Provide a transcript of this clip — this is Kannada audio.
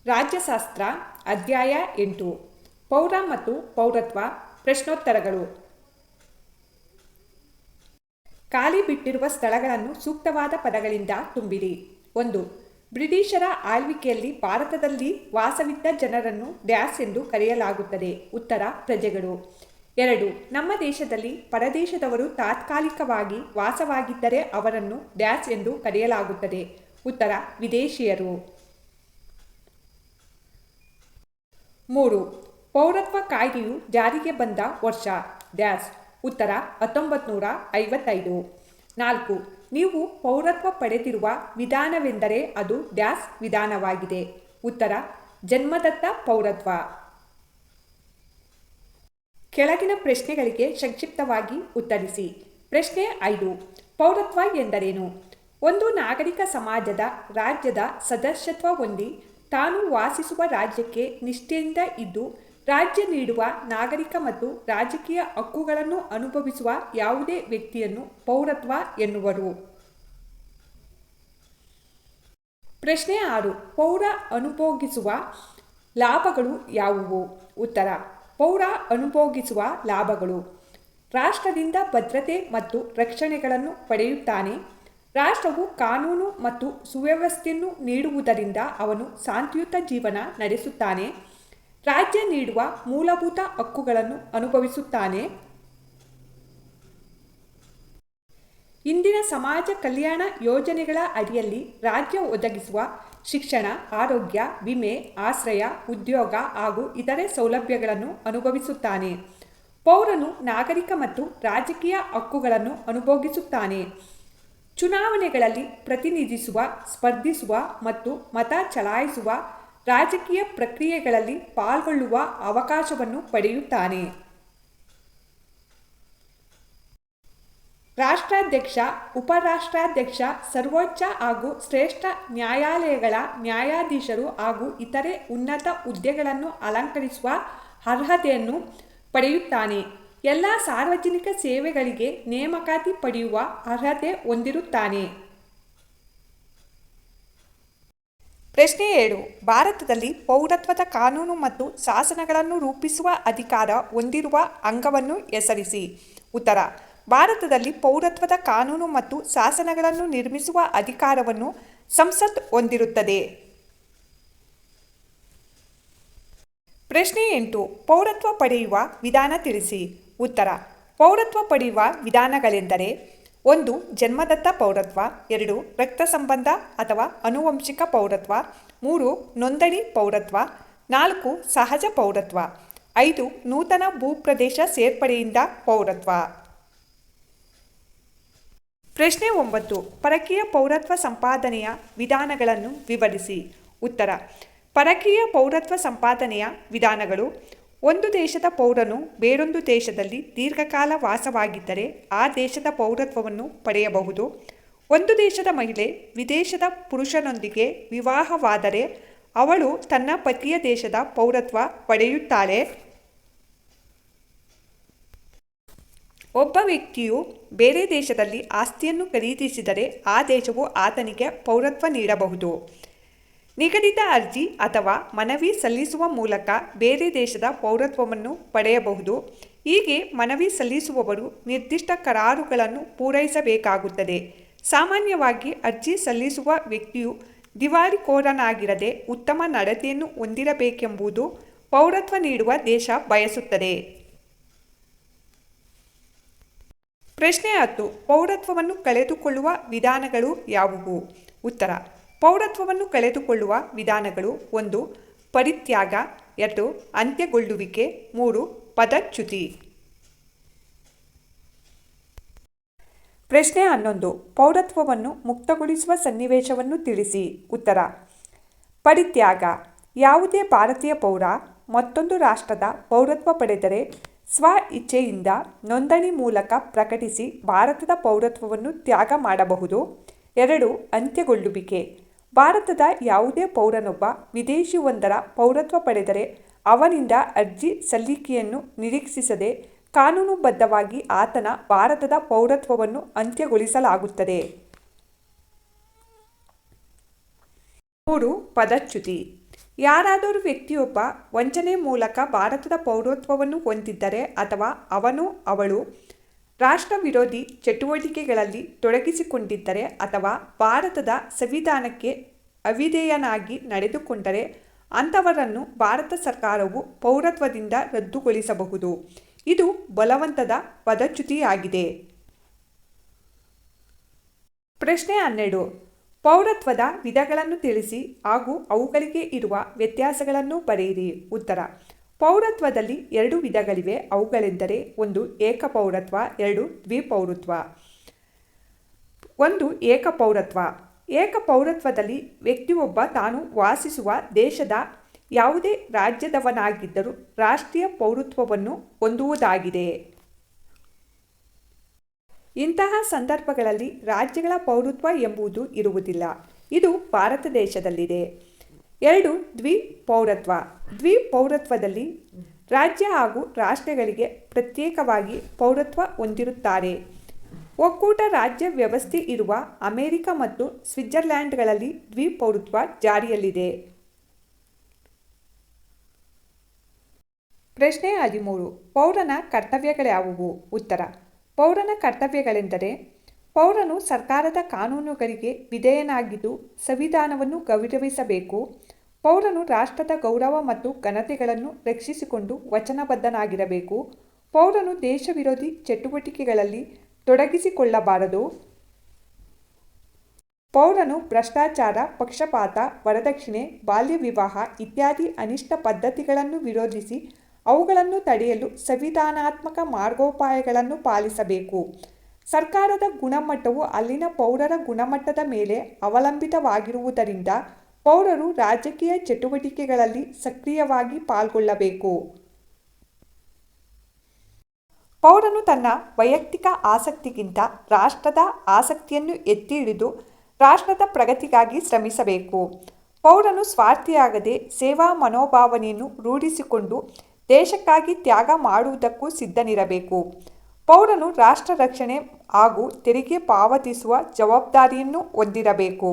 ರಾಜ್ಯಶಾಸ್ತ್ರ ಅಧ್ಯಾಯ 8 ಪೌರ ಮತ್ತು ಪೌರತ್ವ ಪ್ರಶ್ನೋತ್ತರಗಳು. ಖಾಲಿ ಬಿಟ್ಟಿರುವ ಸ್ಥಳಗಳನ್ನು ಸೂಕ್ತವಾದ ಪದಗಳಿಂದ ತುಂಬಿರಿ. 1. ಬ್ರಿಟಿಷರ ಆಳ್ವಿಕೆಯಲ್ಲಿ ಭಾರತದಲ್ಲಿ ವಾಸವಿದ್ದ ಜನರನ್ನು ಡ್ಯಾಶ್ ಎಂದು ಕರೆಯಲಾಗುತ್ತದೆ. ಉತ್ತರ ಪ್ರಜೆಗಳು. 2. ನಮ್ಮ ದೇಶದಲ್ಲಿ ಪರದೇಶದವರು ತಾತ್ಕಾಲಿಕವಾಗಿ ವಾಸವಾಗಿದ್ದರೆ ಅವರನ್ನು ಡ್ಯಾಶ್ ಎಂದು ಕರೆಯಲಾಗುತ್ತದೆ. ಉತ್ತರ ವಿದೇಶಿಯರು. 3. ಪೌರತ್ವ ಕಾಯ್ದೆಯು ಜಾರಿಗೆ ಬಂದ ವರ್ಷ ಡ್ಯಾಶ್. ಉತ್ತರ 1955. 4. ನೀವು ಪೌರತ್ವ ಪಡೆದಿರುವ ವಿಧಾನವೆಂದರೆ ಅದು ಡ್ಯಾಶ್ ವಿಧಾನವಾಗಿದೆ. ಉತ್ತರ ಜನ್ಮದತ್ತ ಪೌರತ್ವ. ಕೆಳಗಿನ ಪ್ರಶ್ನೆಗಳಿಗೆ ಸಂಕ್ಷಿಪ್ತವಾಗಿ ಉತ್ತರಿಸಿ. ಪ್ರಶ್ನೆ 5. ಪೌರತ್ವ ಎಂದರೇನು? ಒಂದು ನಾಗರಿಕ ಸಮಾಜದ ರಾಜ್ಯದ ಸದಸ್ಯತ್ವ ಹೊಂದಿ ತಾನು ವಾಸಿಸುವ ರಾಜ್ಯಕ್ಕೆ ನಿಷ್ಠೆಯಿಂದ ಇದ್ದು ರಾಜ್ಯ ನೀಡುವ ನಾಗರಿಕ ಮತ್ತು ರಾಜಕೀಯ ಹಕ್ಕುಗಳನ್ನು ಅನುಭವಿಸುವ ಯಾವುದೇ ವ್ಯಕ್ತಿಯನ್ನು ಪೌರತ್ವ ಎನ್ನುವರು. ಪ್ರಶ್ನೆ 6. ಪೌರ ಅನುಭೋಗಿಸುವ ಲಾಭಗಳು ಯಾವುವು? ಉತ್ತರ ಪೌರ ಅನುಭೋಗಿಸುವ ಲಾಭಗಳು: ರಾಷ್ಟ್ರದಿಂದ ಭದ್ರತೆ ಮತ್ತು ರಕ್ಷಣೆಗಳನ್ನು ಪಡೆಯುತ್ತಾನೆ. ರಾಷ್ಟ್ರವು ಕಾನೂನು ಮತ್ತು ಸುವ್ಯವಸ್ಥೆಯನ್ನು ನೀಡುವುದರಿಂದ ಅವನು ಶಾಂತಿಯುತ ಜೀವನ ನಡೆಸುತ್ತಾನೆ. ರಾಜ್ಯ ನೀಡುವ ಮೂಲಭೂತ ಹಕ್ಕುಗಳನ್ನು ಅನುಭವಿಸುತ್ತಾನೆ. ಇಂದಿನ ಸಮಾಜ ಕಲ್ಯಾಣ ಯೋಜನೆಗಳ ಅಡಿಯಲ್ಲಿ ರಾಜ್ಯ ಒದಗಿಸುವ ಶಿಕ್ಷಣ, ಆರೋಗ್ಯ, ವಿಮೆ, ಆಶ್ರಯ, ಉದ್ಯೋಗ ಹಾಗೂ ಇತರೆ ಸೌಲಭ್ಯಗಳನ್ನು ಅನುಭವಿಸುತ್ತಾನೆ. ಪೌರನು ನಾಗರಿಕ ಮತ್ತು ರಾಜಕೀಯ ಹಕ್ಕುಗಳನ್ನು ಅನುಭೋಗಿಸುತ್ತಾನೆ. ಚುನಾವಣೆಗಳಲ್ಲಿ ಪ್ರತಿನಿಧಿಸುವ, ಸ್ಪರ್ಧಿಸುವ ಮತ್ತು ಮತ ಚಲಾಯಿಸುವ ರಾಜಕೀಯ ಪ್ರಕ್ರಿಯೆಗಳಲ್ಲಿ ಪಾಲ್ಗೊಳ್ಳುವ ಅವಕಾಶವನ್ನು ಪಡೆಯುತ್ತಾನೆ. ರಾಷ್ಟ್ರಾಧ್ಯಕ್ಷ, ಉಪರಾಷ್ಟ್ರಾಧ್ಯಕ್ಷ, ಸರ್ವೋಚ್ಚ ಹಾಗೂ ಶ್ರೇಷ್ಠ ನ್ಯಾಯಾಲಯಗಳ ನ್ಯಾಯಾಧೀಶರು ಹಾಗೂ ಇತರೆ ಉನ್ನತ ಹುದ್ದೆಗಳನ್ನು ಅಲಂಕರಿಸುವ ಅರ್ಹತೆಯನ್ನು ಪಡೆಯುತ್ತಾನೆ. ಎಲ್ಲ ಸಾರ್ವಜನಿಕ ಸೇವೆಗಳಿಗೆ ನೇಮಕಾತಿ ಪಡೆಯುವ ಅರ್ಹತೆ ಹೊಂದಿರುತ್ತಾನೆ. ಪ್ರಶ್ನೆ 7. ಭಾರತದಲ್ಲಿ ಪೌರತ್ವದ ಕಾನೂನು ಮತ್ತು ಶಾಸನಗಳನ್ನು ರೂಪಿಸುವ ಅಧಿಕಾರ ಹೊಂದಿರುವ ಅಂಗವನ್ನು ಹೆಸರಿಸಿ. ಉತ್ತರ ಭಾರತದಲ್ಲಿ ಪೌರತ್ವದ ಕಾನೂನು ಮತ್ತು ಶಾಸನಗಳನ್ನು ನಿರ್ಮಿಸುವ ಅಧಿಕಾರವನ್ನು ಸಂಸತ್ ಹೊಂದಿರುತ್ತದೆ. ಪ್ರಶ್ನೆ 8. ಪೌರತ್ವ ಪಡೆಯುವ ವಿಧಾನ ತಿಳಿಸಿ. ಉತ್ತರ ಪೌರತ್ವ ಪಡೆಯುವ ವಿಧಾನಗಳೆಂದರೆ: 1. ಜನ್ಮದತ್ತ ಪೌರತ್ವ. 2. ರಕ್ತ ಸಂಬಂಧ ಅಥವಾ ಆನುವಂಶಿಕ ಪೌರತ್ವ. 3. ನೋಂದಣಿ ಪೌರತ್ವ. 4. ಸಹಜ ಪೌರತ್ವ. 5. ನೂತನ ಭೂಪ್ರದೇಶ ಸೇರ್ಪಡೆಯಿಂದ ಪೌರತ್ವ. ಪ್ರಶ್ನೆ 9. ಪರಕೀಯ ಪೌರತ್ವ ಸಂಪಾದನೆಯ ವಿಧಾನಗಳನ್ನು ವಿವರಿಸಿ. ಉತ್ತರ ಪರಕೀಯ ಪೌರತ್ವ ಸಂಪಾದನೆಯ ವಿಧಾನಗಳು: ಒಂದು ದೇಶದ ಪೌರನು ಬೇರೊಂದು ದೇಶದಲ್ಲಿ ದೀರ್ಘಕಾಲ ವಾಸವಾಗಿದ್ದರೆ ಆ ದೇಶದ ಪೌರತ್ವವನ್ನು ಪಡೆಯಬಹುದು. ಒಂದು ದೇಶದ ಮಹಿಳೆ ವಿದೇಶದ ಪುರುಷನೊಂದಿಗೆ ವಿವಾಹವಾದರೆ ಅವಳು ತನ್ನ ಪತಿಯ ದೇಶದ ಪೌರತ್ವ ಪಡೆಯುತ್ತಾಳೆ. ಒಬ್ಬ ವ್ಯಕ್ತಿಯು ಬೇರೆ ದೇಶದಲ್ಲಿ ಆಸ್ತಿಯನ್ನು ಖರೀದಿಸಿದರೆ ಆ ದೇಶವು ಆತನಿಗೆ ಪೌರತ್ವ ನೀಡಬಹುದು. ನಿಗದಿತ ಅರ್ಜಿ ಅಥವಾ ಮನವಿ ಸಲ್ಲಿಸುವ ಮೂಲಕ ಬೇರೆ ದೇಶದ ಪೌರತ್ವವನ್ನು ಪಡೆಯಬಹುದು. ಹೀಗೆ ಮನವಿ ಸಲ್ಲಿಸುವವರು ನಿರ್ದಿಷ್ಟ ಕರಾರುಗಳನ್ನು ಪೂರೈಸಬೇಕಾಗುತ್ತದೆ. ಸಾಮಾನ್ಯವಾಗಿ ಅರ್ಜಿ ಸಲ್ಲಿಸುವ ವ್ಯಕ್ತಿಯು ದಿವಾಳಿಕೋರನಾಗಿರದೆ ಉತ್ತಮ ನಡತೆಯನ್ನು ಹೊಂದಿರಬೇಕೆಂಬುದು ಪೌರತ್ವ ನೀಡುವ ದೇಶ ಬಯಸುತ್ತದೆ. ಪ್ರಶ್ನೆ 10. ಪೌರತ್ವವನ್ನು ಕಳೆದುಕೊಳ್ಳುವ ವಿಧಾನಗಳು ಯಾವುವು? ಉತ್ತರ ಪೌರತ್ವವನ್ನು ಕಳೆದುಕೊಳ್ಳುವ ವಿಧಾನಗಳು: 1. ಪರಿತ್ಯಾಗ. 2. ಅಂತ್ಯಗೊಳ್ಳುವಿಕೆ. 3. ಪದಚ್ಯುತಿ. ಪ್ರಶ್ನೆ 11. ಪೌರತ್ವವನ್ನು ಮುಕ್ತಗೊಳಿಸುವ ಸನ್ನಿವೇಶವನ್ನು ತಿಳಿಸಿ. ಉತ್ತರ ಪರಿತ್ಯಾಗ: ಯಾವುದೇ ಭಾರತೀಯ ಪೌರ ಮತ್ತೊಂದು ರಾಷ್ಟ್ರದ ಪೌರತ್ವ ಪಡೆದರೆ ಸ್ವ ಇಚ್ಛೆಯಿಂದ ನೋಂದಣಿ ಮೂಲಕ ಪ್ರಕಟಿಸಿ ಭಾರತದ ಪೌರತ್ವವನ್ನು ತ್ಯಾಗ ಮಾಡಬಹುದು. 2. ಅಂತ್ಯಗೊಳ್ಳುವಿಕೆ: ಭಾರತದ ಯಾವುದೇ ಪೌರನೊಬ್ಬ ವಿದೇಶಿಯೊಂದರ ಪೌರತ್ವ ಪಡೆದರೆ ಅವನಿಂದ ಅರ್ಜಿ ಸಲ್ಲಿಕೆಯನ್ನು ನಿರೀಕ್ಷಿಸದೆ ಕಾನೂನುಬದ್ಧವಾಗಿ ಆತನ ಭಾರತದ ಪೌರತ್ವವನ್ನು ಅಂತ್ಯಗೊಳಿಸಲಾಗುತ್ತದೆ. 3. ಪದಚ್ಯುತಿ: ಯಾರಾದರೂ ವ್ಯಕ್ತಿಯೊಬ್ಬ ವಂಚನೆ ಮೂಲಕ ಭಾರತದ ಪೌರತ್ವವನ್ನು ಹೊಂದಿದ್ದರೆ ಅಥವಾ ಅವನು ಅವಳು ರಾಷ್ಟ್ರ ವಿರೋಧಿ ಚಟುವಟಿಕೆಗಳಲ್ಲಿ ತೊಡಗಿಸಿಕೊಂಡಿದ್ದರೆ ಅಥವಾ ಭಾರತದ ಸಂವಿಧಾನಕ್ಕೆ ಅವಿಧೇಯನಾಗಿ ನಡೆದುಕೊಂಡರೆ ಅಂಥವರನ್ನು ಭಾರತ ಸರ್ಕಾರವು ಪೌರತ್ವದಿಂದ ರದ್ದುಗೊಳಿಸಬಹುದು. ಇದು ಬಲವಂತದ ಪದಚ್ಯುತಿಯಾಗಿದೆ. ಪ್ರಶ್ನೆ 12. ಪೌರತ್ವದ ವಿಧಗಳನ್ನು ತಿಳಿಸಿ ಹಾಗೂ ಅವುಗಳಿಗೆ ಇರುವ ವ್ಯತ್ಯಾಸಗಳನ್ನು ಬರೆಯಿರಿ. ಉತ್ತರ. ಪೌರತ್ವದಲ್ಲಿ 2 ವಿಧಗಳಿವೆ. ಅವುಗಳೆಂದರೆ 1 ಏಕಪೌರತ್ವ, 2 ದ್ವಿಪೌರತ್ವ. 1 ಏಕಪೌರತ್ವ. ಏಕಪೌರತ್ವದಲ್ಲಿ ವ್ಯಕ್ತಿಯೊಬ್ಬ ತಾನು ವಾಸಿಸುವ ದೇಶದ ಯಾವುದೇ ರಾಜ್ಯದವನಾಗಿದ್ದರೂ ರಾಷ್ಟ್ರೀಯ ಪೌರತ್ವವನ್ನು ಹೊಂದುವುದಾಗಿದೆ. ಇಂತಹ ಸಂದರ್ಭಗಳಲ್ಲಿ ರಾಜ್ಯಗಳ ಪೌರತ್ವ ಎಂಬುದು ಇರುವುದಿಲ್ಲ. ಇದು ಭಾರತ ದೇಶದಲ್ಲಿದೆ. 2 ದ್ವಿಪೌರತ್ವ. ದ್ವಿಪೌರತ್ವದಲ್ಲಿ ರಾಜ್ಯ ಹಾಗೂ ರಾಷ್ಟ್ರಗಳಿಗೆ ಪ್ರತ್ಯೇಕವಾಗಿ ಪೌರತ್ವ ಹೊಂದಿರುತ್ತಾರೆ. ಒಕ್ಕೂಟ ರಾಜ್ಯ ವ್ಯವಸ್ಥೆ ಇರುವ ಅಮೆರಿಕ ಮತ್ತು ಸ್ವಿಟ್ಜರ್ಲ್ಯಾಂಡ್ಗಳಲ್ಲಿ ದ್ವಿಪೌರತ್ವ ಜಾರಿಯಲ್ಲಿದೆ. ಪ್ರಶ್ನೆ 13. ಪೌರನ ಕರ್ತವ್ಯಗಳ್ಯಾವುವು? ಉತ್ತರ. ಪೌರನ ಕರ್ತವ್ಯಗಳೆಂದರೆ ಪೌರನು ಸರ್ಕಾರದ ಕಾನೂನುಗಳಿಗೆ ವಿಧೇಯನಾಗಿದ್ದು ಸಂವಿಧಾನವನ್ನು ಗೌರವಿಸಬೇಕು. ಪೌರನು ರಾಷ್ಟ್ರದ ಗೌರವ ಮತ್ತು ಘನತೆಗಳನ್ನು ರಕ್ಷಿಸಿಕೊಂಡು ವಚನಬದ್ಧನಾಗಿರಬೇಕು. ಪೌರನು ದೇಶ ವಿರೋಧಿ ಚಟುವಟಿಕೆಗಳಲ್ಲಿ ತೊಡಗಿಸಿಕೊಳ್ಳಬಾರದು. ಪೌರನು ಭ್ರಷ್ಟಾಚಾರ, ಪಕ್ಷಪಾತ, ವರದಕ್ಷಿಣೆ, ಬಾಲ್ಯ ವಿವಾಹ ಇತ್ಯಾದಿ ಅನಿಷ್ಟ ಪದ್ಧತಿಗಳನ್ನು ವಿರೋಧಿಸಿ ಅವುಗಳನ್ನು ತಡೆಯಲು ಸಂವಿಧಾನಾತ್ಮಕ ಮಾರ್ಗೋಪಾಯಗಳನ್ನು ಪಾಲಿಸಬೇಕು. ಸರ್ಕಾರದ ಗುಣಮಟ್ಟವು ಅಲ್ಲಿನ ಪೌರರ ಗುಣಮಟ್ಟದ ಮೇಲೆ ಅವಲಂಬಿತವಾಗಿರುವುದರಿಂದ ಪೌರರು ರಾಜಕೀಯ ಚಟುವಟಿಕೆಗಳಲ್ಲಿ ಸಕ್ರಿಯವಾಗಿ ಪಾಲ್ಗೊಳ್ಳಬೇಕು. ಪೌರನು ತನ್ನ ವೈಯಕ್ತಿಕ ಆಸಕ್ತಿಗಿಂತ ರಾಷ್ಟ್ರದ ಆಸಕ್ತಿಯನ್ನು ಎತ್ತಿ ಹಿಡಿದು ರಾಷ್ಟ್ರದ ಪ್ರಗತಿಗಾಗಿ ಶ್ರಮಿಸಬೇಕು. ಪೌರನು ಸ್ವಾರ್ಥಿಯಾಗದೆ ಸೇವಾ ಮನೋಭಾವನೆಯನ್ನು ರೂಢಿಸಿಕೊಂಡು ದೇಶಕ್ಕಾಗಿ ತ್ಯಾಗ ಮಾಡುವುದಕ್ಕೂ ಸಿದ್ಧನಿರಬೇಕು. ಪೌರನು ರಾಷ್ಟ್ರ ರಕ್ಷಣೆ ಹಾಗೂ ತೆರಿಗೆ ಪಾವತಿಸುವ ಜವಾಬ್ದಾರಿಯನ್ನು ಹೊಂದಿರಬೇಕು.